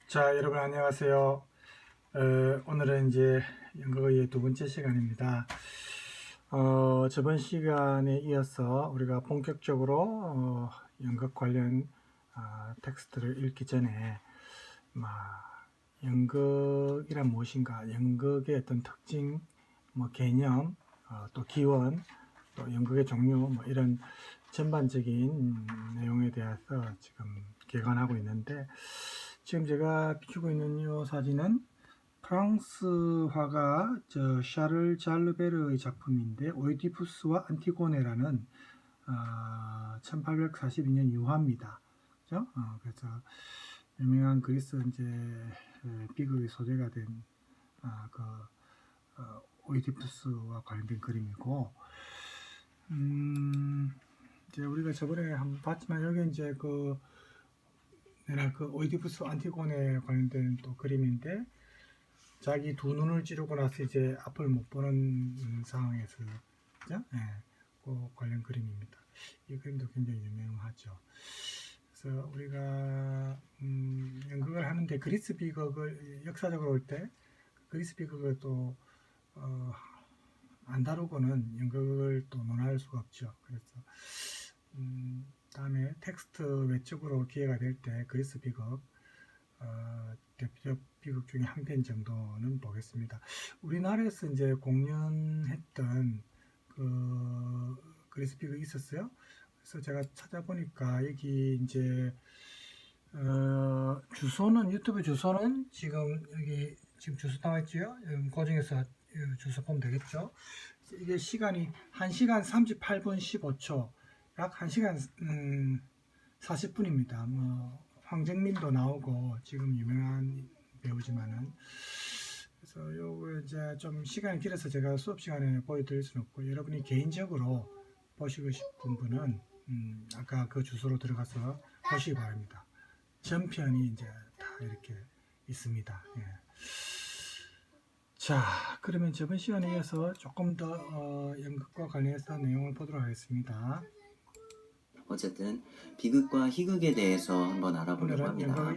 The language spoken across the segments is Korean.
자, 여러분 안녕하세요. 오늘은 이제 연극의 두 번째 시간입니다. 저번 시간에 이어서 우리가 본격적으로 연극 관련 텍스트를 읽기 전에 연극이란 무엇인가, 연극의 어떤 특징, 개념, 또 기원, 또 연극의 종류, 이런 전반적인 내용에 대해서 지금 개관하고 있는데, 지금 제가 비추고 있는 이 사진은 프랑스 화가 샤를 잘르베르의 작품인데, 오이디푸스와 안티고네라는 1842년 유화입니다. 그죠? 그래서 유명한 그리스 이제 비극의 소재가 된 오이디푸스와 관련된 그림이고, 이제 우리가 저번에 한번 봤지만 여기 이제 그 오이디푸스 안티고네 관련된 또 그림인데, 자기 두 눈을 찌르고 나서 이제 앞을 못 보는 상황에서, 그죠? 예, 그 관련 그림입니다. 이 그림도 굉장히 유명하죠. 그래서 우리가 연극을 하는데 그리스 비극을 역사적으로 올 때 그리스 비극을 또 안 다루고는 연극을 또 논할 수가 없죠. 그래서 다음에 텍스트 외적으로 기회가 될 때 그리스 비극 대표적 비극 중에 한 편 정도는 보겠습니다. 우리나라에서 이제 공연했던 그리스 비극이 있었어요. 그래서 제가 찾아보니까 여기 이제 주소는, 유튜브 주소는 지금 여기 지금 주소 나와있죠. 고정해서 주소 보면 되겠죠. 이게 시간이 1시간 38분 15초, 약 1시간 40분입니다. 황정민도 나오고 지금 유명한 배우지만은, 그래서 요거 이제 좀 시간이 길어서 제가 수업 시간에 보여드릴 수는 없고, 여러분이 개인적으로 보시고 싶은 분은 아까 그 주소로 들어가서 보시기 바랍니다. 전편이 이제 다 이렇게 있습니다. 예. 자, 그러면 저번 시간에 이어서 조금 더 연극과 관련해서 내용을 보도록 하겠습니다. 어쨌든 비극과 희극에 대해서 한번 알아보려고 합니다.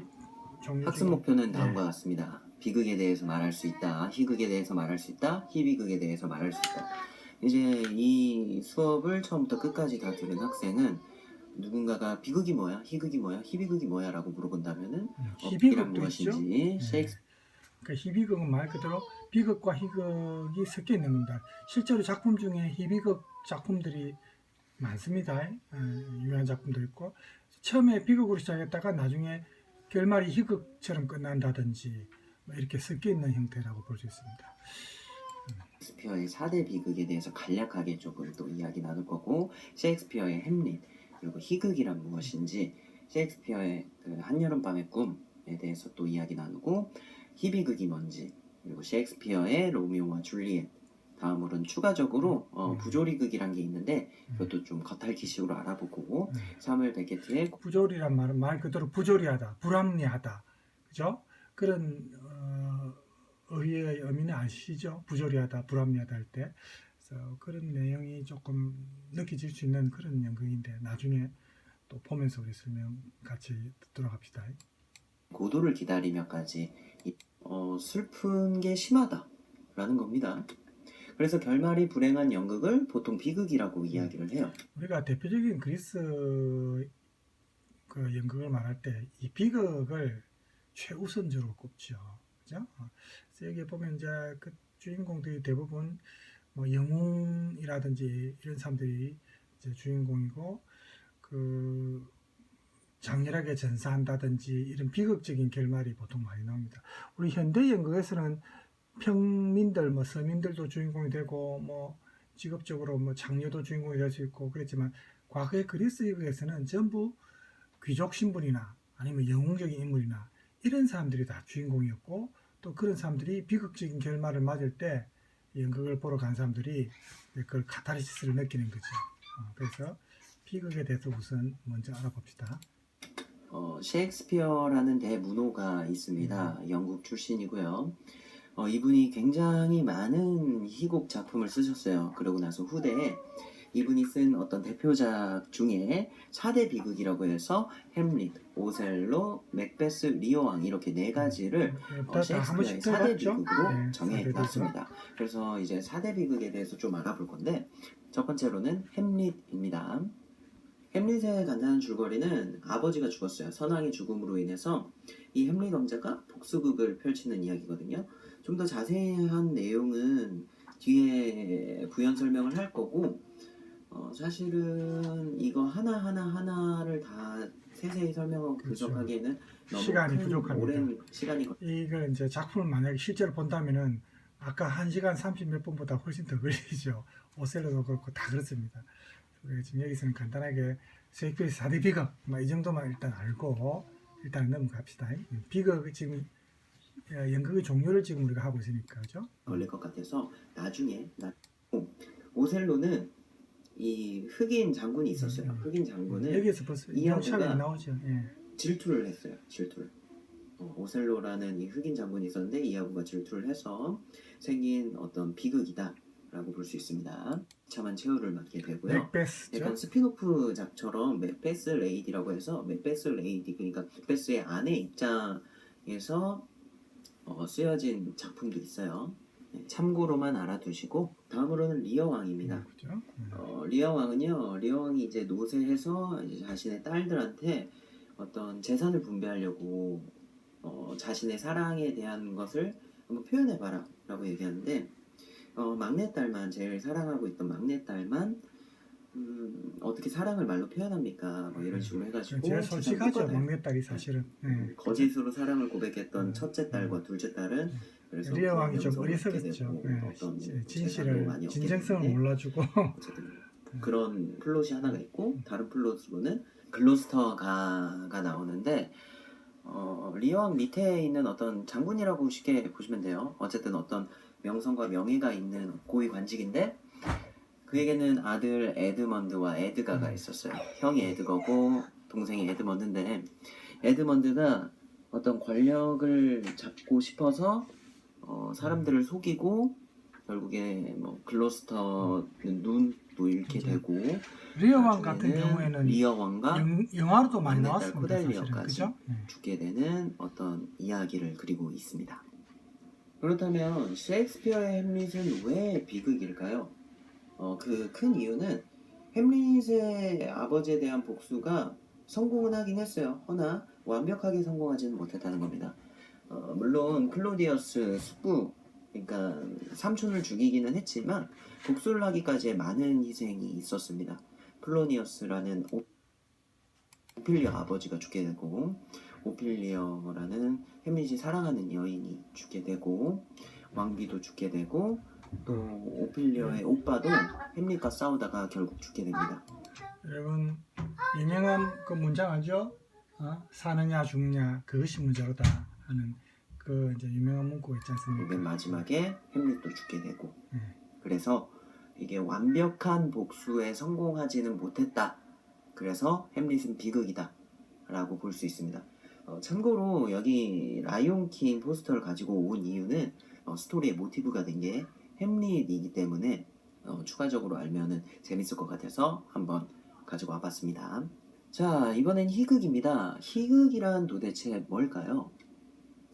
학습 목표는 다음과 같습니다. 비극에 대해서 말할 수 있다, 희극에 대해서 말할 수 있다, 희비극에 대해서 말할 수 있다. 이제 이 수업을 처음부터 끝까지 다 들은 학생은 누군가가 비극이 뭐야, 희극이 뭐야, 희비극이 뭐야 라고 물어본다면은 비극이란 무엇인지, 그러니까 희비극은 말 그대로 비극과 희극이 섞여 있는 겁니다. 실제로 작품 중에 희비극 작품들이 많습니다. 유명한 작품도 있고, 처음에 비극으로 시작했다가 나중에 결말이 희극처럼 끝난다든지 이렇게 섞여 있는 형태라고 볼 수 있습니다. 셰익스피어의 4대 비극에 대해서 간략하게 조금 또 이야기 나눌 거고, 셰익스피어의 햄릿, 그리고 희극이란 무엇인지, 셰익스피어의 그 한여름밤의 꿈에 대해서 또 이야기 나누고, 희비극이 뭔지, 그리고 셰익스피어의 로미오와 줄리엣, 다음으로는 추가적으로 부조리극이란 게 있는데 그것도 좀 겉핥기식으로 알아보고, 사무엘 베케트의 부조리란 말은 말 그대로 부조리하다, 불합리하다, 그죠? 그런 의의 의미는 아시죠? 부조리하다, 불합리하다 할 때. 그래서 그런 내용이 조금 느껴질 수 있는 그런 연극인데, 나중에 또 보면서 우리 설명 같이 듣도록 합시다. 고도를 기다리며까지 슬픈 게 심하다라는 겁니다. 그래서 결말이 불행한 연극을 보통 비극이라고 이야기를 해요. 우리가 대표적인 그리스 그 연극을 말할 때 이 비극을 최우선적으로 꼽죠. 그죠? 그래서 여기 보면 이제 그 주인공들이 대부분 영웅이라든지 이런 사람들이 이제 주인공이고, 그 장렬하게 전사한다든지 이런 비극적인 결말이 보통 많이 나옵니다. 우리 현대 연극에서는 평민들, 서민들도 주인공이 되고, 직업적으로 장녀도 주인공이 될 수 있고 그랬지만, 과거의 그리스 연극에서는 전부 귀족 신분이나 아니면 영웅적인 인물이나 이런 사람들이 다 주인공이었고, 또 그런 사람들이 비극적인 결말을 맞을 때 연극을 보러 간 사람들이 그걸 카타르시스를 느끼는 거죠. 그래서 비극에 대해서 우선 먼저 알아봅시다. 셰익스피어라는 대문호가 있습니다. 영국 출신이고요. 이분이 굉장히 많은 희곡 작품을 쓰셨어요. 그러고 나서 후대에 이분이 쓴 어떤 대표작 중에 4대 비극이라고 해서 햄릿, 오셀로, 맥베스, 리어왕 이렇게 네 가지를 다 셰익스피어의 한 번씩 4대 들어봤죠? 비극으로 네, 정해 4대 놨습니다. 그래서 이제 4대 비극에 대해서 좀 알아볼 건데 첫 번째로는 햄릿입니다. 햄릿의 간단한 줄거리는 아버지가 죽었어요. 선왕의 죽음으로 인해서 이 햄릿 왕자가 복수극을 펼치는 이야기거든요. 좀 더 자세한 내용은 뒤에 부연 설명을 할 거고 사실은 이거 하나를 다 세세히 설명하고 그렇죠. 분석하기에는 너무 시간이 큰 부족합니다. 오랜 시간이 이걸 이제 작품을 만약에 실제로 본다면은 아까 1시간 30 몇 분보다 훨씬 더 걸리죠. 오셀로도 그렇고 다 그렇습니다. 우리가 지금 여기서는 간단하게 셰익스피어의 4대 비극 이 정도만 일단 알고 일단 넘어갑시다. 비극 지금 연극의 종류를 지금 우리가 하고 있으니까 그죠? 걸릴 것 같아서 나중에 오셀로는 이 흑인 장군이 있었어요. 흑인 장군은 여기에서 벌써 이야기가 명찰이 나오죠. 예. 질투를 했어요. 질투를. 오셀로라는 이 흑인 장군이 있었는데 이야구가 질투를 해서 생긴 어떤 비극이다라고 볼 수 있습니다. 처만 최후를 맞게 되고요. 맥베스죠. 약간 스피노프 작처럼 맥베스 레이디라고 해서 맥베스 레이디 그러니까 맥베스의 아내 입장에서 쓰여진 작품도 있어요. 네, 참고로만 알아두시고 다음으로는 리어 왕입니다. 그죠? 리어 왕은요, 리어 왕이 이제 노쇠해서 이제 자신의 딸들한테 어떤 재산을 분배하려고 자신의 사랑에 대한 것을 한번 표현해봐라 라고 얘기하는데 막내딸만 제일 사랑하고 있던 막내딸만 어떻게 사랑을 말로 표현합니까? 뭐 이런 식으로 해가지고 제일 솔직하죠. 재산 막내딸이 사실은. 네. 거짓으로 사랑을 고백했던 첫째 딸과 둘째 딸은 그래서 리어 왕이 좀 명성을 얻게 어리석었죠. 되고 네. 어떤 재산도 진실을 많이 얻게 진정성을 되는데 몰라주고 어쨌든 그런 플롯이 하나가 있고 다른 플롯으로는 글로스터가가 나오는데 리왕 밑에 있는 어떤 장군이라고 쉽게 보시면 돼요. 어쨌든 어떤 명성과 명예가 있는 고위 관직인데 그에게는 아들 에드먼드와 에드가가 있었어요. 형이 에드거고 동생이 에드먼드인데 에드먼드가 어떤 권력을 잡고 싶어서 사람들을 속이고 결국에 뭐 글로스터는 눈도 잃게 되고 리어 왕 같은 경우에는 리어 왕과 영화로도 많이 막내딸 나왔습니다. 코델리어까지 사실은. 그죠? 네. 죽게 되는 어떤 이야기를 그리고 있습니다. 그렇다면 셰익스피어의 햄릿은 왜 비극일까요? 그 큰 이유는 햄릿의 아버지에 대한 복수가 성공은 하긴 했어요. 허나 완벽하게 성공하지는 못했다는 겁니다. 물론 클로디어스 숙부 그러니까 삼촌을 죽이기는 했지만 복수를 하기까지의 많은 희생이 있었습니다. 플로니어스라는 오피리어 아버지가 죽게 되고 오피리어라는 햄릿이 사랑하는 여인이 죽게 되고 왕비도 죽게 되고 또 오피리어의 오빠도 햄릿과 싸우다가 결국 죽게 됩니다. 여러분 유명한 그 문장 알죠? 사느냐 죽느냐 그것이 문제로다 하는 그 이제 유명한 문구가 있지 않습니까? 맨 마지막에 햄릿도 죽게 되고 네. 그래서 이게 완벽한 복수에 성공하지는 못했다. 그래서 햄릿은 비극이다 라고 볼 수 있습니다. 참고로 여기 라이온킹 포스터를 가지고 온 이유는 스토리의 모티브가 된 게 햄릿이기 때문에 추가적으로 알면은 재밌을 것 같아서 한번 가지고 와봤습니다. 자, 이번엔 희극입니다. 희극이란 도대체 뭘까요?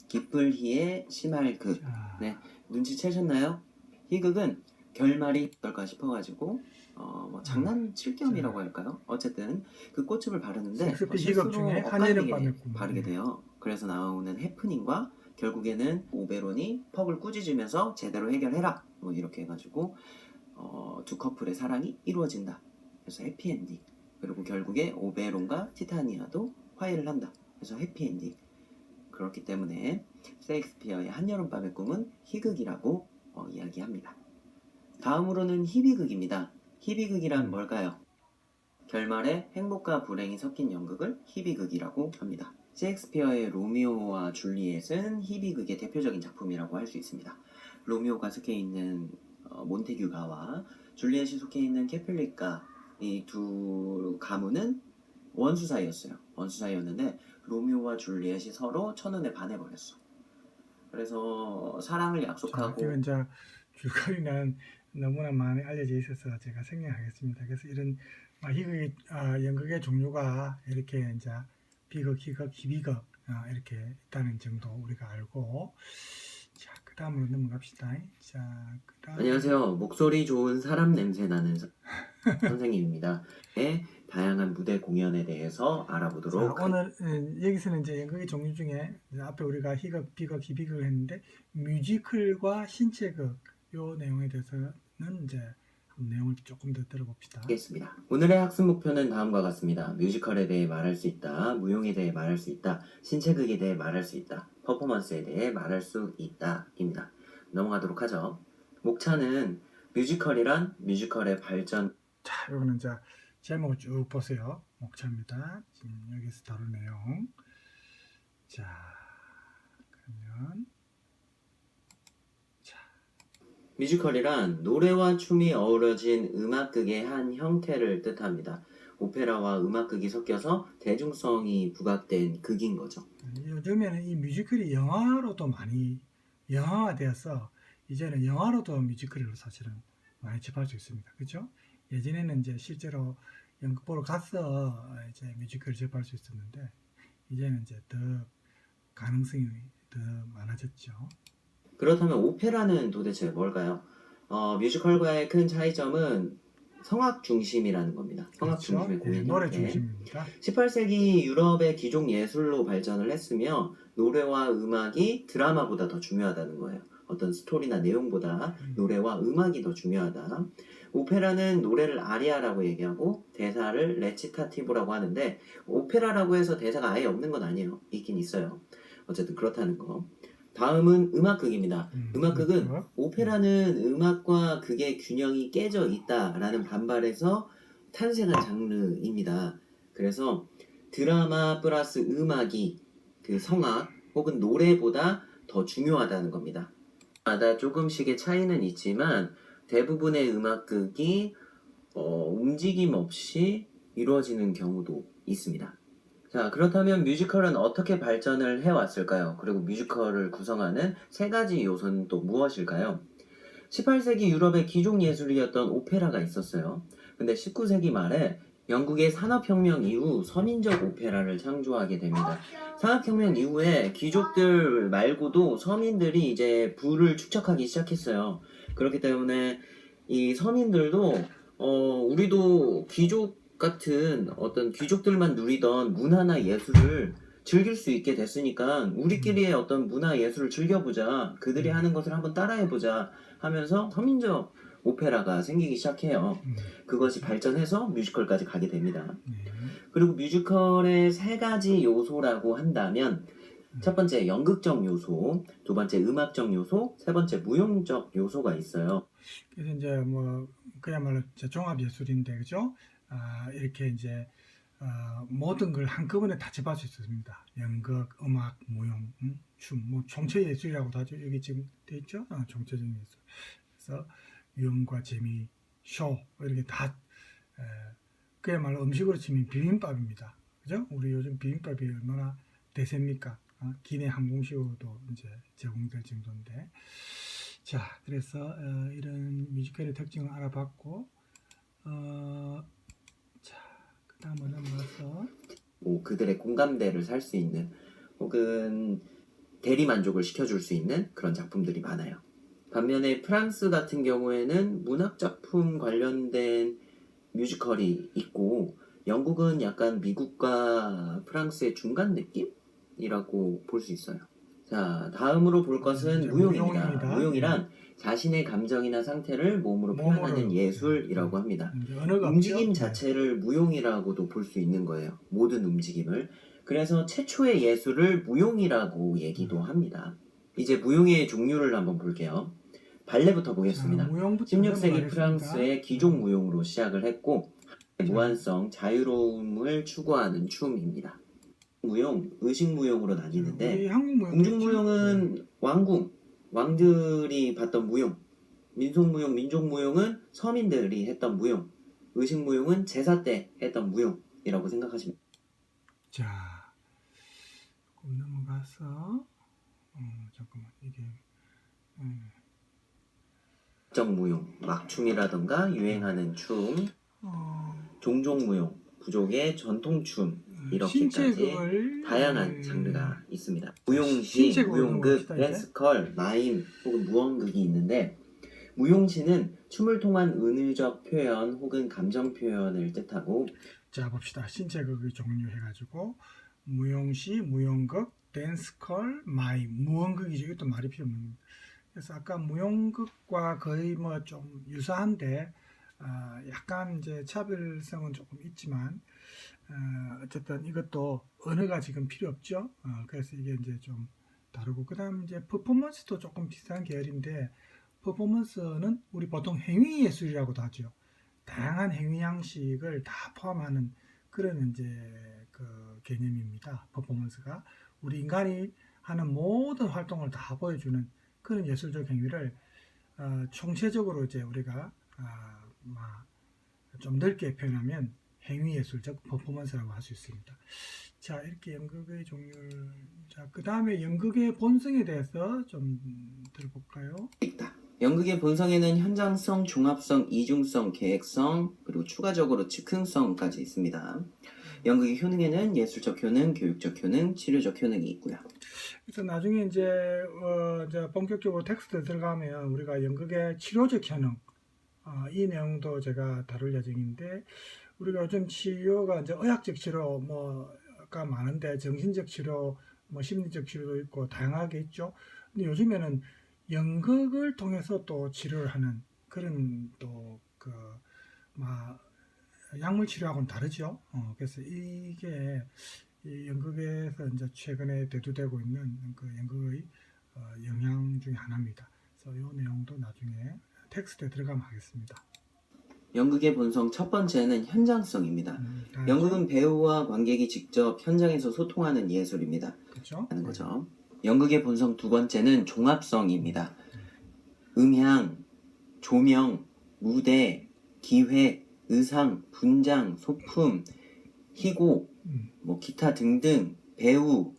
기쁠희의 심할극. 네, 눈치채셨나요? 희극은 결말이 어떨까 싶어가지고 뭐 장난칠 겸이라고 할까요? 어쨌든 그 꽃집을 바르는데 셰익스피어 희극 중에 한여름밤의 꿈 바르게 돼요. 그래서 나오는 해프닝과 결국에는 오베론이 퍽을 꾸짖으면서 제대로 해결해라 뭐 이렇게 해가지고 두 커플의 사랑이 이루어진다. 그래서 해피엔딩. 그리고 결국에 오베론과 티타니아도 화해를 한다. 그래서 해피엔딩. 그렇기 때문에 셰익스피어의 한여름밤의 꿈은 희극이라고 이야기합니다. 다음으로는 희비극입니다. 희비극이란 뭘까요? 결말에 행복과 불행이 섞인 연극을 희비극이라고 합니다. 셰익스피어의 로미오와 줄리엣은 희비극의 대표적인 작품이라고 할 수 있습니다. 로미오가 속해 있는 몬테규가와 줄리엣이 속해 있는 캐플리카 이 두 가문은 원수 사이였어요. 원수 사이였는데 로미오와 줄리엣이 서로 첫눈에 반해버렸어. 그래서 사랑을 약속하고 이건 이제 줄거리는 너무나 많이 알려져 있어서 제가 생략하겠습니다. 그래서 이런 희극의 연극의 종류가 이렇게 이제 비극, 희극, 희비극 이렇게 있다는 정도 우리가 알고, 자, 그 다음으로 넘어갑시다. 자, 그다음. 안녕하세요. 목소리 좋은 사람 냄새 나는 선생님입니다. 다양한 무대 공연에 대해서 자, 알아보도록 오늘 여기서는 이제 연극의 종류 중에 이제 앞에 우리가 희극, 비극, 희비극을 했는데 뮤지컬과 신체극 요 내용에 대해서는 이제 내용을 조금 더 들어봅시다. 하겠습니다. 오늘의 학습 목표는 다음과 같습니다. 뮤지컬에 대해 말할 수 있다, 무용에 대해 말할 수 있다, 신체극에 대해 말할 수 있다, 퍼포먼스에 대해 말할 수 있다 입니다. 넘어가도록 하죠. 목차는 뮤지컬이란 뮤지컬의 발전. 자, 이거는 이제 제목을 쭉 보세요. 목차입니다. 지금 여기서 다룰 내용. 자, 그러면 뮤지컬이란 노래와 춤이 어우러진 음악극의 한 형태를 뜻합니다. 오페라와 음악극이 섞여서 대중성이 부각된 극인 거죠. 요즘에는 이 뮤지컬이 영화로도 많이 영화화되어서 이제는 영화로도 뮤지컬을 사실은 많이 접할 수 있습니다. 그렇죠? 예전에는 이제 실제로 연극 보러 가서 이제 뮤지컬을 접할 수 있었는데 이제는 이제 더 가능성이 더 많아졌죠. 그렇다면 오페라는 도대체 뭘까요? 뮤지컬과의 큰 차이점은 성악 중심이라는 겁니다. 성악 그렇죠? 중심의 공연 노래 형태. 중심입니다. 18세기 유럽의 귀족 예술로 발전을 했으며 노래와 음악이 드라마보다 더 중요하다는 거예요. 어떤 스토리나 내용보다 노래와 음악이 더 중요하다. 오페라는 노래를 아리아라고 얘기하고 대사를 레치타티브라고 하는데 오페라라고 해서 대사가 아예 없는 건 아니에요. 있긴 있어요. 어쨌든 그렇다는 거. 다음은 음악극입니다. 음악극은 그렇죠. 오페라는 음악과 극의 균형이 깨져 있다라는 반발에서 탄생한 장르입니다. 그래서 드라마 플러스 음악이 그 성악 혹은 노래보다 더 중요하다는 겁니다. 마다 조금씩의 차이는 있지만 대부분의 음악극이 움직임 없이 이루어지는 경우도 있습니다. 자, 그렇다면 뮤지컬은 어떻게 발전을 해왔을까요? 그리고 뮤지컬을 구성하는 세 가지 요소는 또 무엇일까요? 18세기 유럽의 귀족 예술이었던 오페라가 있었어요. 근데 19세기 말에 영국의 산업혁명 이후 서민적 오페라를 창조하게 됩니다. 산업혁명 이후에 귀족들 말고도 서민들이 이제 부를 축적하기 시작했어요. 그렇기 때문에 이 서민들도 우리도 귀족 같은 어떤 귀족들만 누리던 문화나 예술을 즐길 수 있게 됐으니까 우리끼리의 어떤 문화 예술을 즐겨보자. 그들이 하는 것을 한번 따라해보자 하면서 서민적 오페라가 생기기 시작해요. 그것이 발전해서 뮤지컬까지 가게 됩니다. 그리고 뮤지컬의 세 가지 요소라고 한다면 첫 번째 연극적 요소, 두 번째 음악적 요소, 세 번째 무용적 요소가 있어요. 그래서 이제 뭐 그야말로 종합 예술인데 그죠? 이렇게 이제 모든 걸 한꺼번에 다 접할 수 있습니다. 연극, 음악, 무용, 춤, 뭐 총체 예술이라고도 하죠. 여기 지금 돼 있죠? 총체적인 예술. 그래서 유흥과 재미, 쇼 이렇게 다 그야말로 음식으로 치면 비빔밥입니다. 그죠? 우리 요즘 비빔밥이 얼마나 대세입니까? 기내 항공식으로도 이제 제공될 정도인데. 자, 그래서 이런 뮤지컬의 특징을 알아봤고, 자, 그 다음으로 넘어가서 그들의 공감대를 살 수 있는 혹은 대리 만족을 시켜줄 수 있는 그런 작품들이 많아요. 반면에 프랑스 같은 경우에는 문학 작품 관련된 뮤지컬이 있고 영국은 약간 미국과 프랑스의 중간 느낌이라고 볼 수 있어요. 자, 다음으로 볼 것은 무용입니다. 무용이란 자신의 감정이나 상태를 몸으로 표현하는 예술이라고 합니다. 움직임 자체를 무용이라고도 볼 수 있는 거예요. 모든 움직임을. 그래서 최초의 예술을 무용이라고 얘기도 합니다. 이제 무용의 종류를 한번 볼게요. 발레부터 보겠습니다. 16세기 프랑스의 귀족 무용으로 시작을 했고 무한성, 자유로움을 추구하는 춤입니다. 무용, 의식무용으로 나뉘는데 궁중무용은 왕궁, 왕들이 봤던 무용, 민속무용, 민족무용은 서민들이 했던 무용, 의식무용은 제사 때 했던 무용이라고 생각하시면 됩니다. 자, 넘어가서 잠깐만 이게 정무용, 막춤이라던가 유행하는 춤, 종종무용, 부족의 전통춤 이렇게까지 신체극을 다양한 장르가 있습니다. 무용시, 신체극을 무용극, 넘어갑시다, 이제. 댄스컬, 마임 혹은 무언극이 있는데 무용시는 춤을 통한 은유적 표현 혹은 감정 표현을 뜻하고 자 봅시다. 신체극의 종류 해가지고 무용시, 무용극, 댄스컬, 마임, 무언극이죠. 이것도 말이 필요 없는 겁니다. 그래서 아까 무용극과 거의 뭐 좀 유사한데 약간 이제 차별성은 조금 있지만 어쨌든 이것도 언어가 지금 필요 없죠. 그래서 이게 이제 좀 다르고 그다음 이제 퍼포먼스도 조금 비슷한 계열인데 퍼포먼스는 우리 보통 행위 예술이라고도 하죠. 다양한 행위 양식을 다 포함하는 그런 이제 그 개념입니다. 퍼포먼스가 우리 인간이 하는 모든 활동을 다 보여주는 그런 예술적 행위를 총체적으로 이제 우리가 좀 넓게 표현하면 행위 예술적 퍼포먼스라고 할 수 있습니다. 자, 이렇게 연극의 종류를 자, 그 다음에 연극의 본성에 대해서 좀 들어볼까요? 있다. 연극의 본성에는 현장성, 종합성, 이중성, 계획성, 그리고 추가적으로 즉흥성까지 있습니다. 연극의 효능에는 예술적 효능, 교육적 효능, 치료적 효능이 있고요. 그래서 나중에 이제 본격적으로 텍스트 들어가면 우리가 연극의 치료적 효능 이 내용도 제가 다룰 예정인데 우리가 요즘 치료가 이제 의학적 치료 뭐가 많은데 정신적 치료, 뭐 심리적 치료도 있고 다양하게 있죠. 근데 요즘에는 연극을 통해서 또 치료를 하는 그런 또막 약물 치료하고는 다르죠. 그래서 이게 이 연극에서 이제 최근에 대두되고 있는 그 연극의 영향 중에 하나입니다. 그래서 이 내용도 나중에 텍스트에 들어가면 하겠습니다. 연극의 본성 첫 번째는 현장성입니다. 알죠? 연극은 배우와 관객이 직접 현장에서 소통하는 예술입니다. 그렇죠? 하는 거죠. 연극의 본성 두 번째는 종합성입니다. 음향, 조명, 무대, 기획, 의상, 분장, 소품, 희곡, 뭐 기타 등등 배우,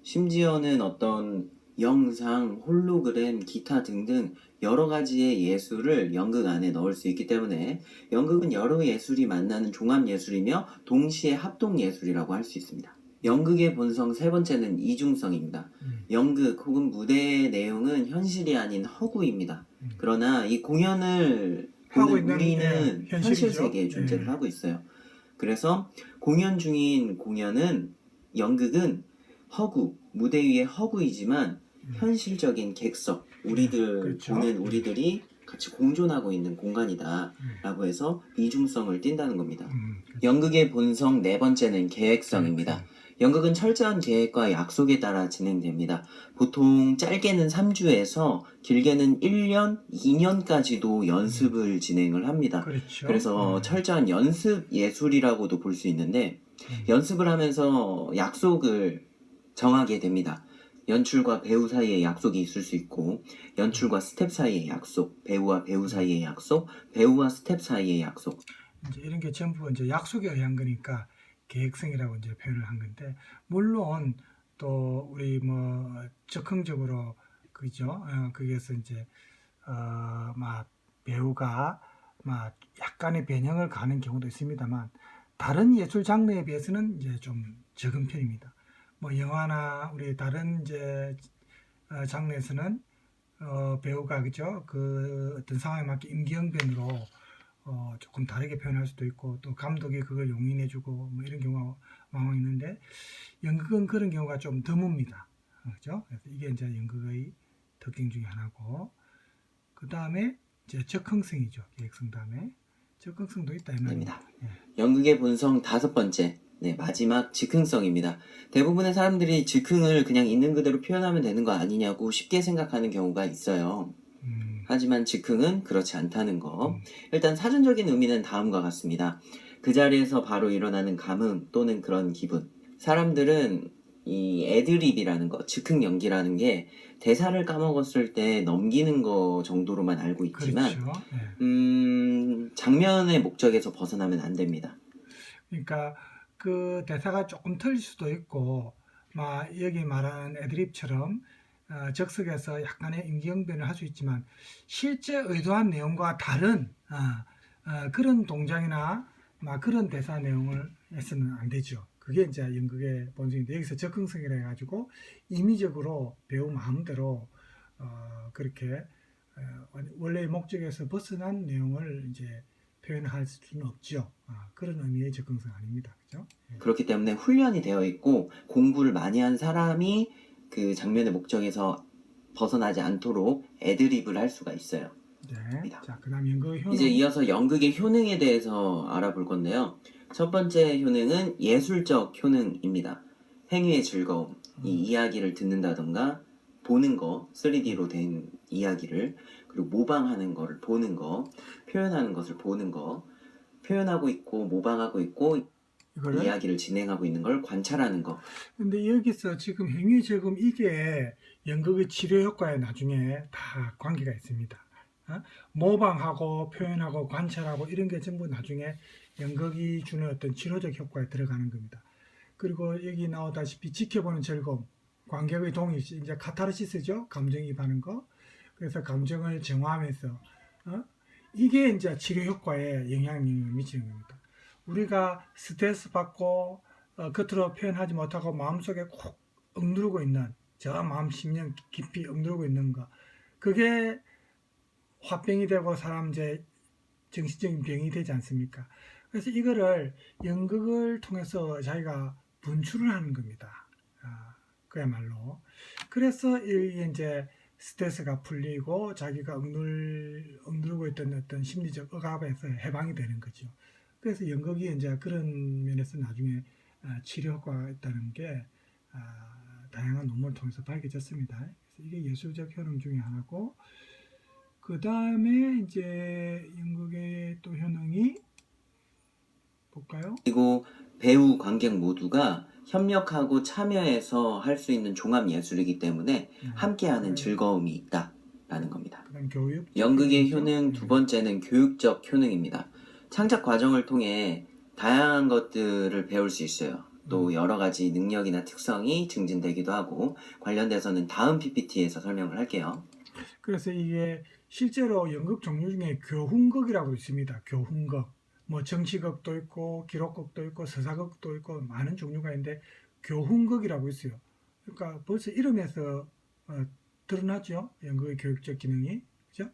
심지어는 어떤 영상, 홀로그램, 기타 등등 여러 가지의 예술을 연극 안에 넣을 수 있기 때문에 연극은 여러 예술이 만나는 종합 예술이며 동시에 합동 예술이라고 할 수 있습니다. 연극의 본성 세 번째는 이중성입니다. 연극 혹은 무대의 내용은 현실이 아닌 허구입니다. 그러나 이 공연을 하고 보는 있는, 우리는 예, 현실 현실이죠. 세계에 존재를 예. 하고 있어요. 그래서 공연 중인 연극은 허구, 무대 위의 허구이지만 현실적인 객석, 우리들 그렇죠. 보는 우리들이 같이 공존하고 있는 공간이다 라고 해서 이중성을 띈다는 겁니다. 그렇죠. 연극의 본성 네 번째는 계획성입니다. 연극은 철저한 계획과 약속에 따라 진행됩니다. 보통 짧게는 3주에서 길게는 1년, 2년까지도 연습을 진행을 합니다. 그렇죠. 그래서 철저한 연습 예술이라고도 볼 수 있는데 연습을 하면서 약속을 정하게 됩니다. 연출과 배우 사이의 약속이 있을 수 있고 연출과 스텝 사이의 약속, 배우와 배우 사이의 약속, 배우와 스텝 사이의 약속. 이제 이런 게 전부 이제 약속에 의한 거니까 계획성이라고 이제 표현을 한 건데 물론 또 우리 뭐 적극적으로 그죠? 거기에서 이제 막 배우가 막 약간의 변형을 가는 경우도 있습니다만 다른 예술 장르에 비해서는 이제 좀 적은 편입니다. 뭐 영화나 우리 다른 이제 장르에서는 배우가 그죠? 그 어떤 상황에 맞게 임기응변으로 조금 다르게 표현할 수도 있고 또 감독이 그걸 용인해주고 뭐 이런 경우가 많이 있는데 연극은 그런 경우가 좀 드뭅니다. 그죠? 그래서 이게 이제 연극의 특징 중에 하나고 그 다음에 이제 적흥성이죠. 계획성 다음에 적흥성도 있다 이 말입니다. 연극의 본성 다섯 번째, 마지막 즉흥성입니다. 대부분의 사람들이 즉흥을 그냥 있는 그대로 표현하면 되는 거 아니냐고 쉽게 생각하는 경우가 있어요. 하지만 즉흥은 그렇지 않다는 거. 일단 사전적인 의미는 다음과 같습니다. 그 자리에서 바로 일어나는 감흥 또는 그런 기분. 사람들은 이 애드립이라는 거, 즉흥 연기라는 게 대사를 까먹었을 때 넘기는 거 정도로만 알고 있지만 그렇죠. 장면의 목적에서 벗어나면 안 됩니다. 그러니까 그 대사가 조금 틀릴 수도 있고 막 여기 말하는 애드립처럼 적석에서 약간의 임기응변을 할 수 있지만 실제 의도한 내용과 다른 그런 동작이나 그런 대사 내용을 해서는 안 되죠. 그게 이제 연극의 본질인데 여기서 적응성이라 해가지고 임의적으로 배우 마음대로 그렇게 원래의 목적에서 벗어난 내용을 이제 표현할 수는 없죠. 그런 의미의 접근성 아닙니다. 그죠? 그렇기 때문에 훈련이 되어 있고 공부를 많이 한 사람이 그 장면의 목적에서 벗어나지 않도록 애드립을 할 수가 있어요. 네. 자, 그다음 연극의 효능. 이제 이어서 연극의 효능에 대해서 알아볼 건데요. 첫 번째 효능은 예술적 효능입니다. 행위의 즐거움, 이 이야기를 듣는다던가 보는 거, 3D로 된 이야기를, 그리고 모방하는 거를 보는 거, 표현하는 것을 보는 거, 표현하고 있고 모방하고 있고 이거를 이야기를 진행하고 있는 걸 관찰하는 거. 근데 여기서 지금 행위의 즐거움 이게 연극의 치료 효과에 나중에 다 관계가 있습니다. 모방하고 표현하고 관찰하고 이런 게 전부 나중에 연극이 주는 어떤 치료적 효과에 들어가는 겁니다. 그리고 여기 나오다시피 지켜보는 즐거움, 관객의 동의, 이제 카타르시스죠. 감정이입하는 거. 그래서 감정을 정화하면서 이게 이제 치료 효과에 영향을 미치는 겁니다. 우리가 스트레스 받고 겉으로 표현하지 못하고 마음속에 콕 억누르고 있는 저 마음 심령 깊이 억누르고 있는 거, 그게 화병이 되고 사람 이제 정신적인 병이 되지 않습니까? 그래서 이거를 연극을 통해서 자기가 분출을 하는 겁니다. 그야말로. 그래서 이게 이제 스트레스가 풀리고 자기가 억누르고 있던 어떤 심리적 억압에서 해방이 되는 거죠. 그래서 연극이 이제 그런 면에서 나중에 치료 효과가 있다는 게 다양한 논문을 통해서 밝혀졌습니다. 그래서 이게 예술적 효능 중에 하나고, 그 다음에 이제 연극의 또 효능이 볼까요? 그리고 배우, 관객 모두가 협력하고 참여해서 할 수 있는 종합 예술이기 때문에 함께하는 즐거움이 있다라는 겁니다. 그다음 교육. 연극의 효능 두 번째는 교육적 효능입니다. 창작 과정을 통해 다양한 것들을 배울 수 있어요. 또 여러 가지 능력이나 특성이 증진되기도 하고, 관련돼서는 다음 PPT에서 설명을 할게요. 그래서 이게 실제로 연극 종류 중에 교훈극이라고 있습니다. 교훈극. 뭐 정치극도 있고 기록극도 있고 서사극도 있고 많은 종류가 있는데 교훈극이라고 있어요. 그러니까 벌써 이름에서 드러나죠. 연극의 교육적 기능이. 그죠?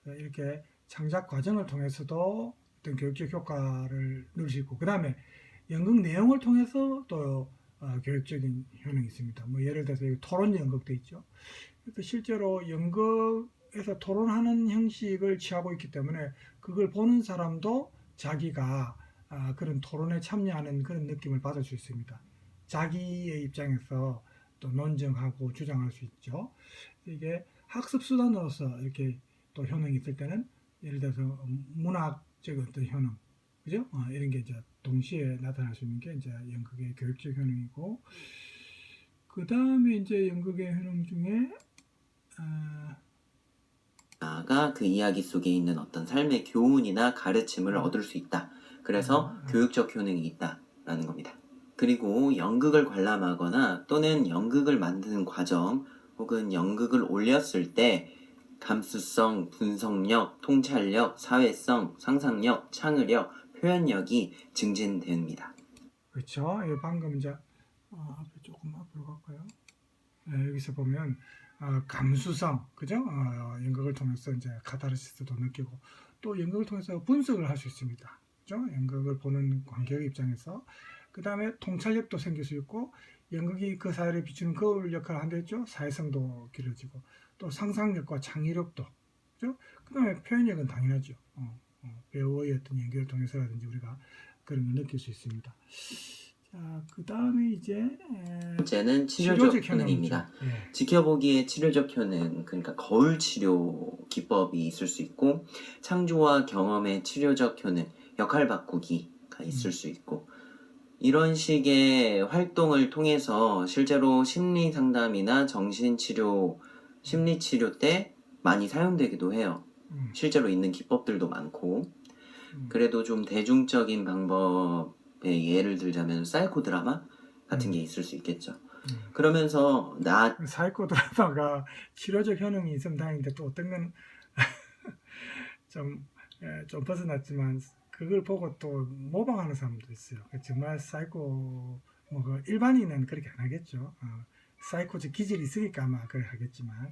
이렇게 창작 과정을 통해서도 어떤 교육적 효과를 누릴 수 있고, 그 다음에 연극 내용을 통해서 또 교육적인 효능이 있습니다. 뭐 예를 들어서 토론 연극도 있죠. 그래서 실제로 연극에서 토론하는 형식을 취하고 있기 때문에 그걸 보는 사람도 자기가 그런 토론에 참여하는 그런 느낌을 받을 수 있습니다. 자기의 입장에서 또 논증하고 주장할 수 있죠. 이게 학습 수단으로서 이렇게 또 효능이 있을 때는 예를 들어서 문학적 어떤 효능, 그죠? 이런 게 이제 동시에 나타날 수 있는 게 이제 연극의 교육적 효능이고, 그 다음에 이제 연극의 효능 중에 나아가 그 이야기 속에 있는 어떤 삶의 교훈이나 가르침을 얻을 수 있다. 그래서 교육적 효능이 있다라는 겁니다. 그리고 연극을 관람하거나 또는 연극을 만드는 과정 혹은 연극을 올렸을 때 감수성, 분석력, 통찰력, 사회성, 상상력, 창의력, 표현력이 증진됩니다. 그렇죠. 방금 이제 앞에 조금 앞으로 갈까요? 여기서 보면 감수성, 그죠? 연극을 통해서 이제 카타르시스도 느끼고 또 연극을 통해서 분석을 할 수 있습니다. 그죠? 연극을 보는 관객의 입장에서. 그 다음에 통찰력도 생길 수 있고, 연극이 그 사회를 비추는 거울 역할을 한다 했죠. 사회성도 길어지고, 또 상상력과 창의력도, 그죠? 그 다음에 표현력은 당연하죠. 배우의 어떤 연기를 통해서라든지 우리가 그런 걸 느낄 수 있습니다. 자, 그 다음에 이제 번째는 치료적 효능입니다. 예. 지켜보기의 치료적 효능, 그러니까 거울 치료 기법이 있을 수 있고, 창조와 경험의 치료적 효능, 역할 바꾸기가 있을 수 있고, 이런 식의 활동을 통해서 실제로 심리 상담이나 정신치료, 심리치료 때 많이 사용되기도 해요. 실제로 있는 기법들도 많고, 그래도 좀 대중적인 방법의 예를 들자면 사이코 드라마 같은 게 있을 수 있겠죠. 그러면서 나 사이코 드라마가 치료적 효능이 있으면 다행인데 또 어떤 건 좀 벗어났지만 그걸 보고 또 모방하는 사람도 있어요. 정말 사이코 그 일반인은 그렇게 안 하겠죠. 사이코적 기질이 있으니까 아마 그걸 하겠지만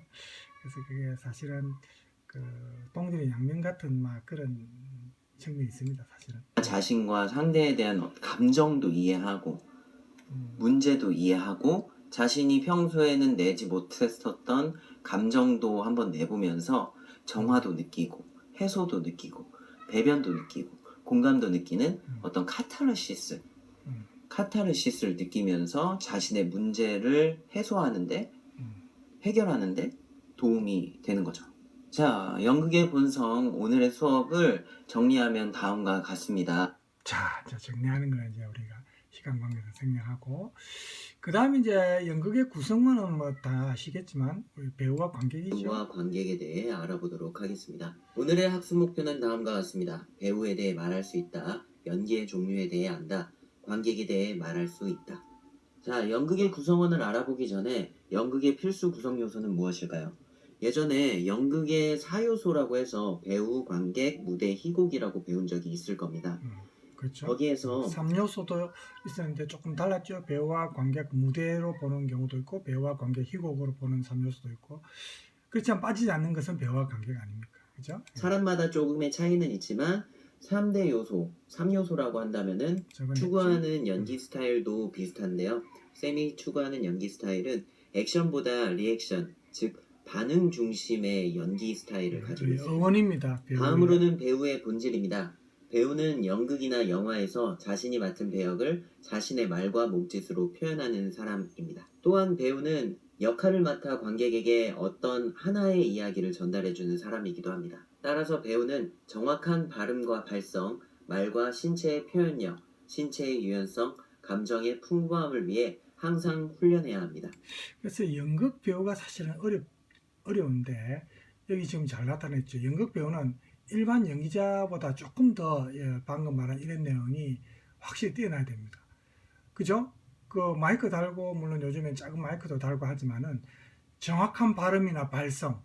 그래서 그게 사실은 그 동전의 양면 같은 막 그런 측면이 있습니다. 사실은. 자신과 상대에 대한 감정도 이해하고 문제도 이해하고 자신이 평소에는 내지 못했었던 감정도 한번 내보면서 정화도 느끼고 해소도 느끼고 배변도 느끼고 공감도 느끼는 어떤 카타르시스를 느끼면서 자신의 문제를 해소하는데 해결하는데 도움이 되는 거죠. 자, 연극의 본성 오늘의 수업을 정리하면 다음과 같습니다. 자, 정리하는 걸 이제 우리가 시간 관계에서 생략하고 그 다음 이제 연극의 구성원은 뭐 다 아시겠지만 우리 배우와 관객이죠. 배우와 관객에 대해 알아보도록 하겠습니다. 오늘의 학습 목표는 다음과 같습니다. 배우에 대해 말할 수 있다. 연기의 종류에 대해 안다. 관객에 대해 말할 수 있다. 자, 연극의 구성원을 알아보기 전에 연극의 필수 구성 요소는 무엇일까요? 예전에 연극의 4요소라고 해서 배우, 관객, 무대, 희곡이라고 배운 적이 있을 겁니다. 그렇죠. 거기에서 3요소도 있었는데 조금 달랐죠. 배우와 관객 무대로 보는 경우도 있고 배우와 관객 희곡으로 보는 3요소도 있고 그렇지만 빠지지 않는 것은 배우와 관객 아닙니까? 그죠? 사람마다 조금의 차이는 있지만 3대 요소, 3요소라고 한다면은 추구하는 연기 스타일도 비슷한데요. 쌤이 추구하는 연기 스타일은 액션보다 리액션, 즉 반응 중심의 연기 스타일을 가지고 있습니다. 어원입니다. 다음으로는 배우의 본질입니다. 배우는 연극이나 영화에서 자신이 맡은 배역을 자신의 말과 몸짓으로 표현하는 사람입니다. 또한 배우는 역할을 맡아 관객에게 어떤 하나의 이야기를 전달해주는 사람이기도 합니다. 따라서 배우는 정확한 발음과 발성, 말과 신체의 표현력, 신체의 유연성, 감정의 풍부함을 위해 항상 훈련해야 합니다. 그래서 연극 배우가 사실은 어려운데 여기 지금 잘 나타냈죠. 연극 배우는 일반 연기자보다 조금 더 방금 말한 이런 내용이 확실히 뛰어나야 됩니다. 그죠? 그 마이크 달고 물론 요즘엔 작은 마이크도 달고 하지만은 정확한 발음이나 발성,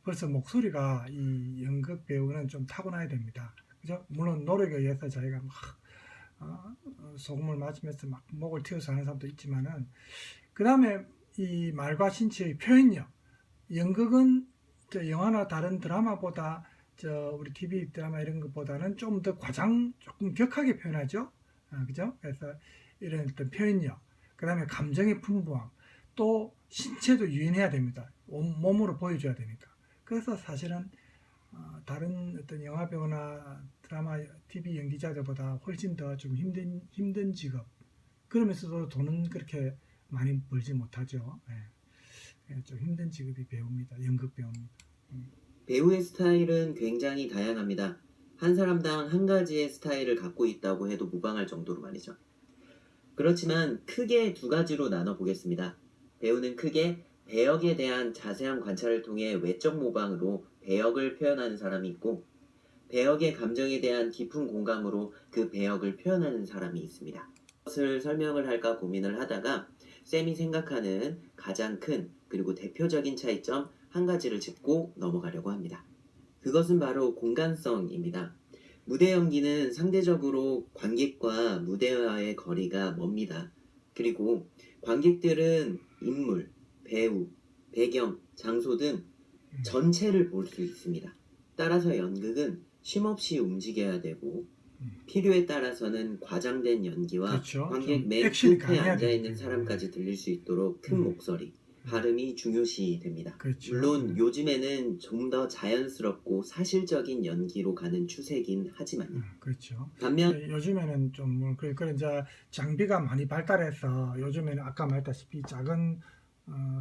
벌써 목소리가 이 연극 배우는 좀 타고나야 됩니다. 그죠? 물론 노력에 의해서 자기가 막 소금을 맞으면서 막 목을 틔워서 하는 사람도 있지만은 그 다음에 이 말과 신체의 표현력. 연극은 영화나 다른 드라마보다 우리 TV 드라마 이런 것보다는 좀 더 조금 격하게 표현하죠. 그죠? 그래서 이런 어떤 표현력, 그 다음에 감정의 풍부함, 또 신체도 유연해야 됩니다. 몸으로 보여줘야 되니까. 그래서 사실은 다른 어떤 영화 배우나 드라마, TV 연기자들보다 훨씬 더 좀 힘든 직업. 그러면서도 돈은 그렇게 많이 벌지 못하죠. 좀 힘든 직업이 배우입니다. 연극 배우입니다. 배우의 스타일은 굉장히 다양합니다. 한 사람당 한 가지의 스타일을 갖고 있다고 해도 무방할 정도로 말이죠. 그렇지만 크게 두 가지로 나눠 보겠습니다. 배우는 크게 배역에 대한 자세한 관찰을 통해 외적 모방으로 배역을 표현하는 사람이 있고 배역의 감정에 대한 깊은 공감으로 그 배역을 표현하는 사람이 있습니다. 무엇을 설명을 할까 고민을 하다가 쌤이 생각하는 가장 큰 그리고 대표적인 차이점 한 가지를 짚고 넘어가려고 합니다. 그것은 바로 공간성입니다. 무대 연기는 상대적으로 관객과 무대와의 거리가 멉니다. 그리고 관객들은 인물, 배우, 배경, 장소 등 전체를 볼 수 있습니다. 따라서 연극은 쉼없이 움직여야 되고 필요에 따라서는 과장된 연기와 그렇죠. 관객 맨 액션이 끝에 강해야 앉아있는 되니까요. 사람까지 들릴 수 있도록 큰 목소리, 발음이 중요시 됩니다. 그렇죠. 물론 요즘에는 좀 더 자연스럽고 사실적인 연기로 가는 추세긴 하지만요. 그렇죠. 반면 요즘에는 좀 그런 이제 장비가 많이 발달해서 요즘에는 아까 말했다시피 작은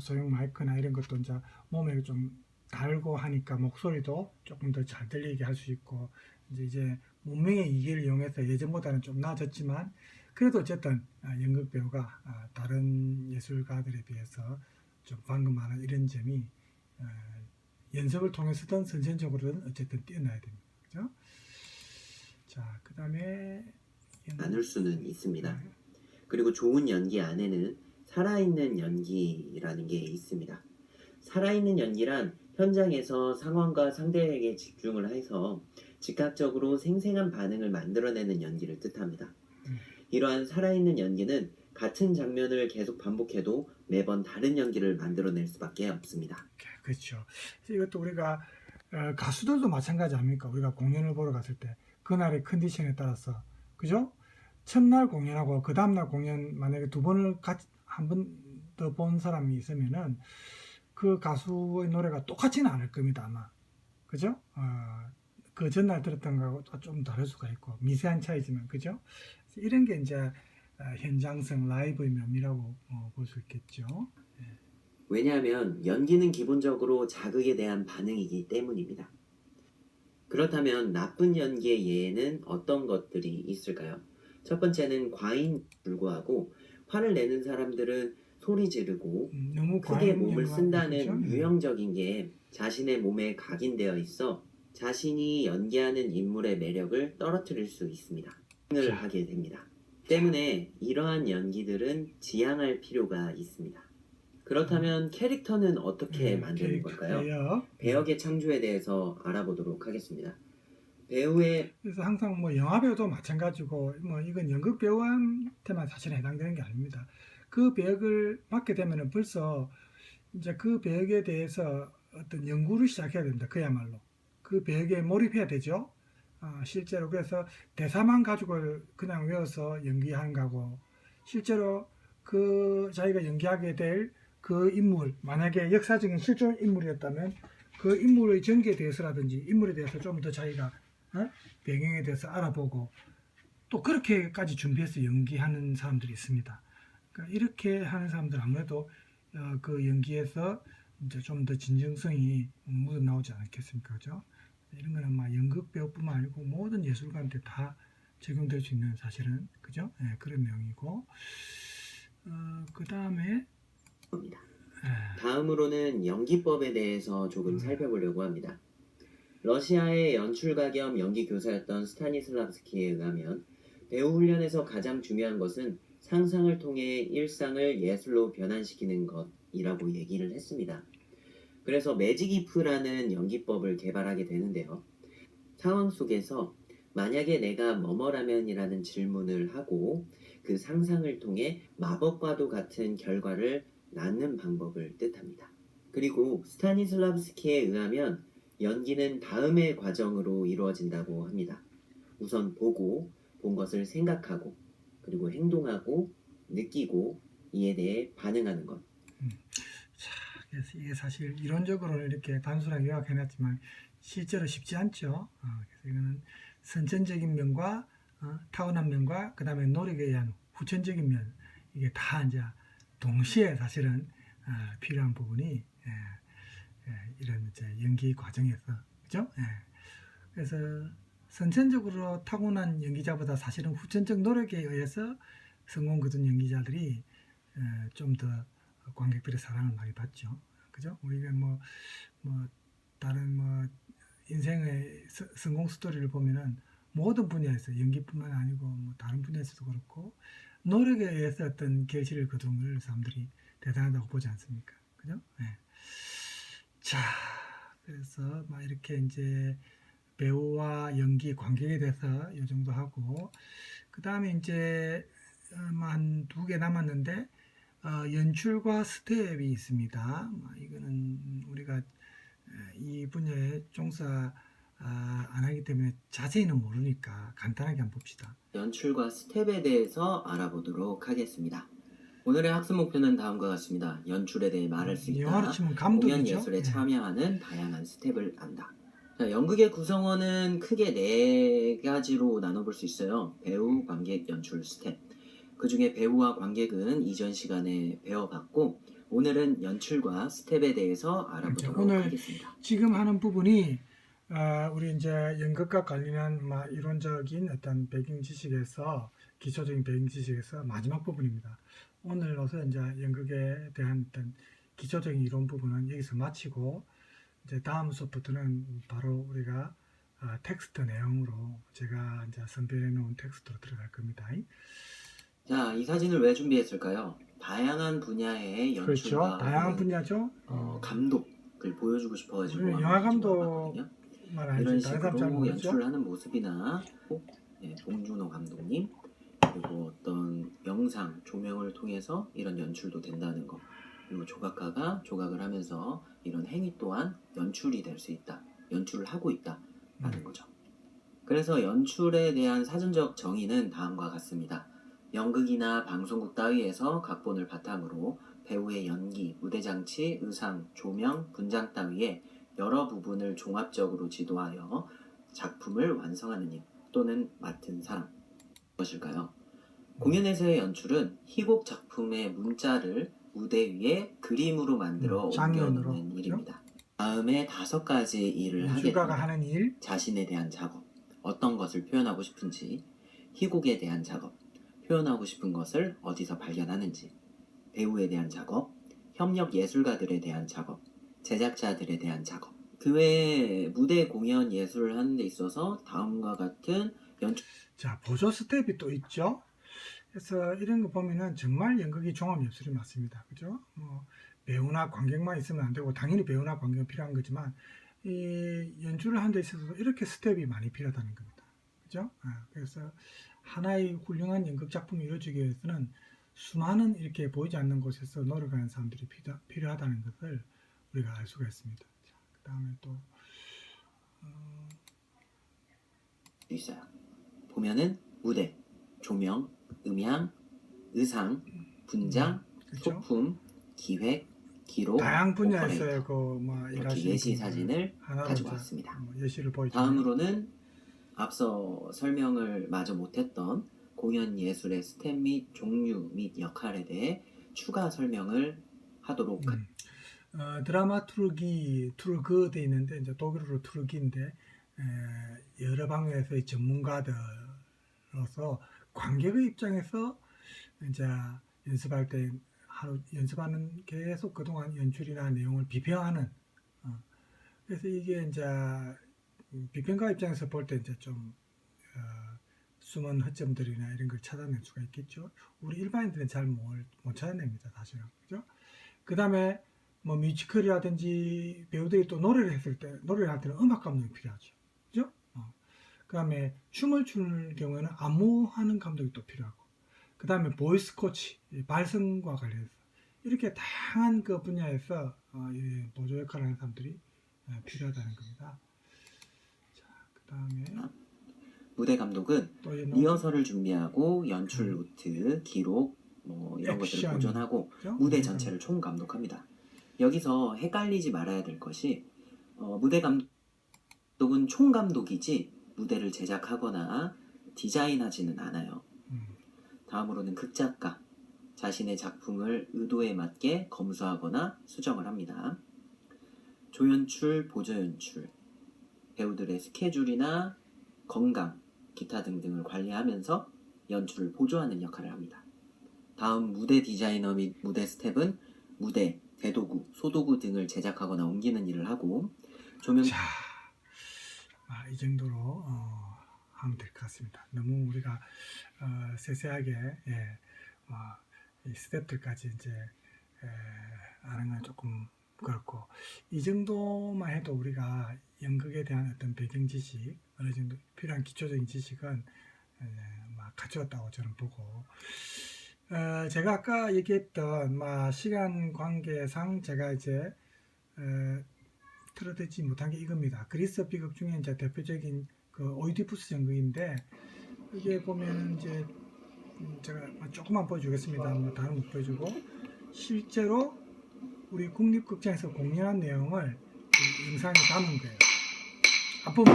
소형 마이크나 이런 것도 이제 몸에 좀 달고 하니까 목소리도 조금 더 잘 들리게 할 수 있고 이제 문명의 이기를 이용해서 예전보다는 좀 나아졌지만 그래도 어쨌든 연극 배우가 다른 예술가들에 비해서 좀 방금 말한 이런 점이 연습을 통해서든 선천적으로든 어쨌든 뛰어나야 됩니다. 그죠? 자, 그 다음에 나눌 수는 있습니다. 그리고 좋은 연기 안에는 살아있는 연기라는 게 있습니다. 살아있는 연기란 현장에서 상황과 상대에게 집중을 해서 즉각적으로 생생한 반응을 만들어내는 연기를 뜻합니다. 이러한 살아있는 연기는 같은 장면을 계속 반복해도 매번 다른 연기를 만들어낼 수밖에 없습니다. 그렇죠. 이것도 우리가 가수들도 마찬가지 아닙니까? 우리가 공연을 보러 갔을 때 그날의 컨디션에 따라서 그죠? 첫날 공연하고 그 다음날 공연 만약에 두 번을 같이 한 번 더 본 사람이 있으면은 그 가수의 노래가 똑같지는 않을 겁니다 아마. 그죠? 그 전날 들었던 거하고 좀 다를 수가 있고 미세한 차이지만 그죠? 이런 게 이제 현장성 라이브의 묘미라고 볼 수 있겠죠. 왜냐하면 연기는 기본적으로 자극에 대한 반응이기 때문입니다. 그렇다면 나쁜 연기의 예에는 어떤 것들이 있을까요? 첫 번째는 과잉 불구하고 화를 내는 사람들은 소리 지르고 너무 크게 과잉 몸을 연구가 쓴다는 그죠? 유형적인 게 자신의 몸에 각인되어 있어 자신이 연기하는 인물의 매력을 떨어뜨릴 수 있습니다. 을 자. 하게 됩니다. 때문에 이러한 연기들은 지양할 필요가 있습니다. 그렇다면 캐릭터는 어떻게 만드는 걸까요? 배역. 배역의 창조에 대해서 알아보도록 하겠습니다. 배우의 그래서 항상 뭐 영화 배우도 마찬가지고 뭐 이건 연극 배우한테만 사실 해당되는 게 아닙니다. 그 배역을 맡게 되면은 벌써 이제 그 배역에 대해서 어떤 연구를 시작해야 됩니다. 그야말로 그 배역에 몰입해야 되죠. 실제로 그래서 대사만 가지고 그냥 외워서 연기하는 거고 실제로 그 자기가 연기하게 될 그 인물 만약에 역사적인 실존 인물이었다면 그 인물의 전개에 대해서라든지 인물에 대해서 좀 더 자기가 배경에 대해서 알아보고 또 그렇게까지 준비해서 연기하는 사람들이 있습니다. 그러니까 이렇게 하는 사람들 아무래도 그 연기에서 이제 좀 더 진정성이 묻어 나오지 않겠습니까, 그죠? 이런 거는 막 연극 배우뿐만 아니고 모든 예술가한테 다 적용될 수 있는 사실은 그죠? 예, 그런 내용이고 그 다음에 다음으로는 연기법에 대해서 조금 살펴보려고 합니다. 러시아의 연출가 겸 연기 교사였던 스타니슬라브스키에 의하면 배우 훈련에서 가장 중요한 것은 상상을 통해 일상을 예술로 변환시키는 것이라고 얘기를 했습니다. 그래서 매직 이프라는 연기법을 개발하게 되는데요. 상황 속에서 만약에 내가 뭐뭐라면이라는 질문을 하고 그 상상을 통해 마법과도 같은 결과를 낳는 방법을 뜻합니다. 그리고 스타니슬라브스키에 의하면 연기는 다음의 과정으로 이루어진다고 합니다. 우선 보고, 본 것을 생각하고, 그리고 행동하고, 느끼고, 이에 대해 반응하는 것. 자, 그래서 이게 사실 이론적으로는 이렇게 단순하게 요약해놨지만 실제로 쉽지 않죠. 그래서 이거는 선천적인 면과 타고난 면과 그 다음에 노력에 의한 후천적인 면 이게 다 이제 동시에 사실은 필요한 부분이 이런 이제 연기 과정에서 그죠? 그래서 선천적으로 타고난 연기자보다 사실은 후천적 노력에 의해서 성공 거둔 연기자들이 좀 더 관객들의 사랑을 많이 받죠. 그죠? 우리가 뭐 다른 뭐 인생의 성공 스토리를 보면은 모든 분야에서 연기뿐만 아니고 뭐 다른 분야에서도 그렇고 노력에 의해서 어떤 결실을 거둔 걸 사람들이 대단하다고 보지 않습니까? 그죠? 네. 자, 그래서 막 이렇게 이제 배우와 연기 관객에 대해서 이 정도 하고 그 다음에 이제 한 두 개 남았는데 연출과 스텝이 있습니다. 이거는 우리가 이 분야에 종사 안 하기 때문에 자세히는 모르니까 간단하게 한번 봅시다. 연출과 스텝에 대해서 알아보도록 하겠습니다. 오늘의 학습 목표는 다음과 같습니다. 연출에 대해 말할 수 있다. 영화로 치면 공연 감독이죠. 예술에 참여하는 다양한 스텝을 안다. 자, 연극의 구성원은 크게 네 가지로 나눠볼 수 있어요. 배우, 관객, 연출, 스텝. 그 중에 배우와 관객은 이전 시간에 배워봤고 오늘은 연출과 스텝에 대해서 알아보도록 오늘 하겠습니다. 지금 하는 부분이 우리 이제 연극과 관련한 이론적인 어떤 배경 지식에서 기초적인 배경 지식에서 마지막 부분입니다. 오늘로서 이제 연극에 대한 어떤 기초적인 이론 부분은 여기서 마치고 이제 다음 수업부터는 바로 우리가 텍스트 내용으로 제가 이제 선별해 놓은 텍스트로 들어갈 겁니다. 자, 이 사진을 왜 준비했을까요? 다양한 분야의 그렇죠. 연출과 다양한 분야죠. 감독을 보여주고 싶어가지고 우리는 한번 영화 가져와봤거든요. 감독만 알지 이런 다른 사람 잘 식으로 모르죠. 연출을 하는 모습이나 봉준호 감독님 그리고 어떤 영상 조명을 통해서 이런 연출도 된다는 거, 그리고 조각가가 조각을 하면서 이런 행위 또한 연출이 될 수 있다, 연출을 하고 있다라는 거죠. 그래서 연출에 대한 사전적 정의는 다음과 같습니다. 연극이나 방송국 따위에서 각본을 바탕으로 배우의 연기, 무대장치, 의상, 조명, 분장 따위의 여러 부분을 종합적으로 지도하여 작품을 완성하는 일 또는 맡은 사람. 무엇일까요? 공연에서의 연출은 희곡 작품의 문자를 무대 위에 그림으로 만들어 장면으로, 옮겨놓는 일입니다. 다음에 5가지 일을 하게 연출가가 됩니다. 하는 일, 자신에 대한 작업, 어떤 것을 표현하고 싶은지, 희곡에 대한 작업, 표현하고 싶은 것을 어디서 발견하는지, 배우에 대한 작업, 협력 예술가들에 대한 작업, 제작자들에 대한 작업. 그 외에 무대 공연 예술을 하는 데 있어서 다음과 같은 연출. 자, 보조 스텝이 또 있죠. 그래서 이런 거 보면은 정말 연극이 종합예술이 맞습니다. 그죠? 배우나 관객만 있으면 안 되고 당연히 배우나 관객은 필요한 거지만 이 연출을 하는 데 있어서 이렇게 스텝이 많이 필요하다는 겁니다. 그죠? 그래서 하나의 훌륭한 연극 작품이 이루어지기 위해서는 수많은 이렇게 보이지 않는 곳에서 노력하는 사람들이 필요하다는 것을 우리가 알 수가 있습니다. 그 다음에 또 있어요. 보면은 무대, 조명, 음향, 의상, 분장, 그렇죠? 소품, 기획, 기록, 다양한 분야에서의 오퍼레이터. 그뭐 이렇게 일하시는 예시 분들 사진을 하나로 가지고 이제 왔습니다. 예시를 보여주면 다음으로는 앞서 설명을 마저 못했던 공연 예술의 스텝 및 종류 및 역할에 대해 추가 설명을 하도록 드라마투르기 투르그 돼 있는데 이제 독일어로 투르기인데 여러 방면에서의 전문가들로서 관객의 입장에서 이제 연습할 때 하루 연습하는 계속 그동안 연출이나 내용을 비평하는 그래서 이게 이제 비평가 입장에서 볼 때 이제 좀 숨은 허점들이나 이런 걸 찾아낼 수가 있겠죠. 우리 일반인들은 잘 못 찾아냅니다, 사실은. 그죠? 그 다음에 뭐 뮤지컬이라든지 배우들이 또 노래를 했을 때, 노래를 할 때는 음악 감독이 필요하죠. 그죠? 그 다음에 춤을 추는 경우에는 안무하는 감독이 또 필요하고, 그 다음에 보이스 코치, 발성과 관련해서 이렇게 다양한 그 분야에서 보조 역할을 하는 사람들이 필요하다는 겁니다. 자, 그 다음에 무대 감독은 또 리허설을 준비하고 연출 노트, 기록 뭐 이런 것들을 액션, 보존하고 그죠? 무대 전체를 총감독합니다. 여기서 헷갈리지 말아야 될 것이 무대 감독은 총감독이지 무대를 제작하거나 디자인하지는 않아요. 다음으로는 극작가, 자신의 작품을 의도에 맞게 검수하거나 수정을 합니다. 조연출, 보조연출, 배우들의 스케줄이나 건강, 기타 등등을 관리하면서 연출을 보조하는 역할을 합니다. 다음 무대 디자이너 및 무대 스텝은 무대, 대도구, 소도구 등을 제작하거나 옮기는 일을 하고 조명. 자, 이 정도로 하면 될 것 같습니다. 너무 우리가 세세하게 이 스텝들까지 이제 아는 건 조금 그렇고 이 정도만 해도 우리가 연극에 대한 어떤 배경 지식, 어느 정도 필요한 기초적인 지식은 갖추었다고 저는 보고 제가 아까 얘기했던 시간 관계상 제가 이제 틀어드지 못한 게 이겁니다. 그리스 비극 중에 이제 대표적인 그 오이디푸스 연극인데 이게 보면 이제 제가 조금만 보여주겠습니다. 다른 못 보여주고 실제로 우리 국립극장에서 공연한 내용을 영상에 담은 거예요. 앞부분.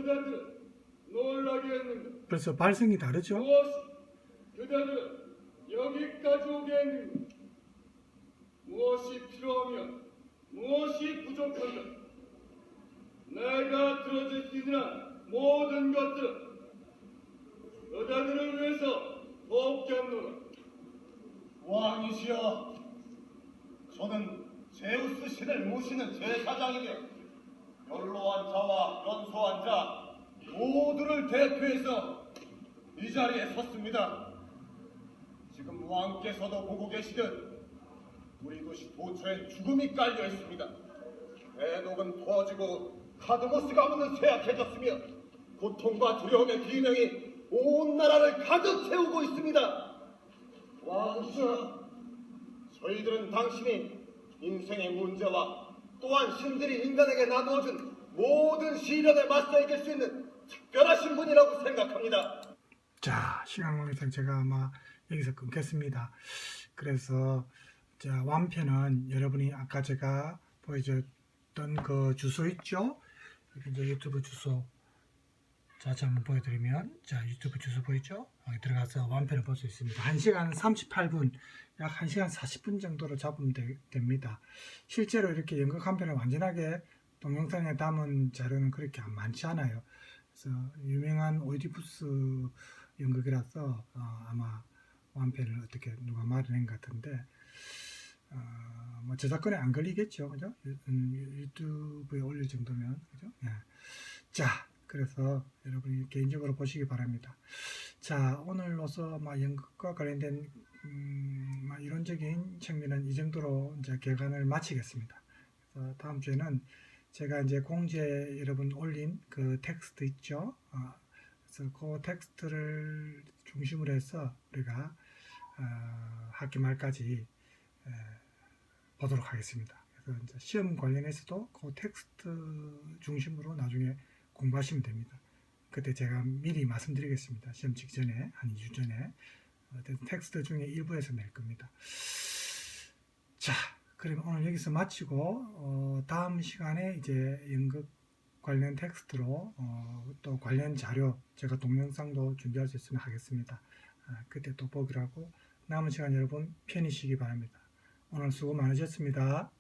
그대들은 놀라게 했는가? 그래서 발성이 다르죠. 무엇이 그대들은 여기까지 오게 했는가? 무엇이 필요하며 무엇이 부족한가? 내가 들어줄 수 있는 한 모든 것들은 그대들을 위해서 돕겠노라. 왕이시여, 저는 제우스 신을 모시는 제사장이며 연로한 자와 연소한 자 모두를 대표해서 이 자리에 섰습니다. 지금 왕께서도 보고 계시듯 우리 도시 도처엔 죽음이 깔려 있습니다. 대독은 터지고 카드모스 가문은 쇠약해졌으며 고통과 두려움의 비명이 온 나라를 가득 채우고 있습니다. 왕이시여, 저희들은 당신이 인생의 문제와 또한 신들이 인간에게 나누어준 모든 시련에 맞서 이길 수 있는 특별하신 분이라고 생각합니다. 자, 시간 관계상 제가 아마 여기서 끊겠습니다. 그래서 자, 완편은 여러분이 아까 제가 보여줬던 그 주소 있죠? 여기 이제 유튜브 주소. 자, 제가 한번 보여드리면, 자, 유튜브 주소 보이죠? 여기 들어가서 완편을 볼 수 있습니다. 1시간 38분, 약 1시간 40분 정도로 잡으면 됩니다. 실제로 이렇게 연극 한 편을 완전하게 동영상에 담은 자료는 그렇게 많지 않아요. 그래서 유명한 오이디푸스 연극이라서 아마 완편을 어떻게 누가 마련한 것 같은데, 뭐 저작권에 안 걸리겠죠, 그죠? 유튜브에 올릴 정도면, 그죠? 예. 자, 그래서 여러분이 개인적으로 보시기 바랍니다. 자, 오늘로서 연극과 관련된 이론적인 측면은 이 정도로 이제 개관을 마치겠습니다. 그래서 다음 주에는 제가 이제 공지에 여러분 올린 그 텍스트 있죠? 그래서 그 텍스트를 중심으로 해서 우리가 학기 말까지 보도록 하겠습니다. 그래서 이제 시험 관련해서도 그 텍스트 중심으로 나중에 공부하시면 됩니다. 그때 제가 미리 말씀드리겠습니다. 시험 직전에 한 2주 전에 텍스트 중에 일부에서 낼 겁니다. 자, 그러면 오늘 여기서 마치고 다음 시간에 이제 연극 관련 텍스트로 또 관련 자료 제가 동영상도 준비할 수 있으면 하겠습니다. 그때 또 보기로 하고 남은 시간 여러분 편히 쉬기 바랍니다. 오늘 수고 많으셨습니다.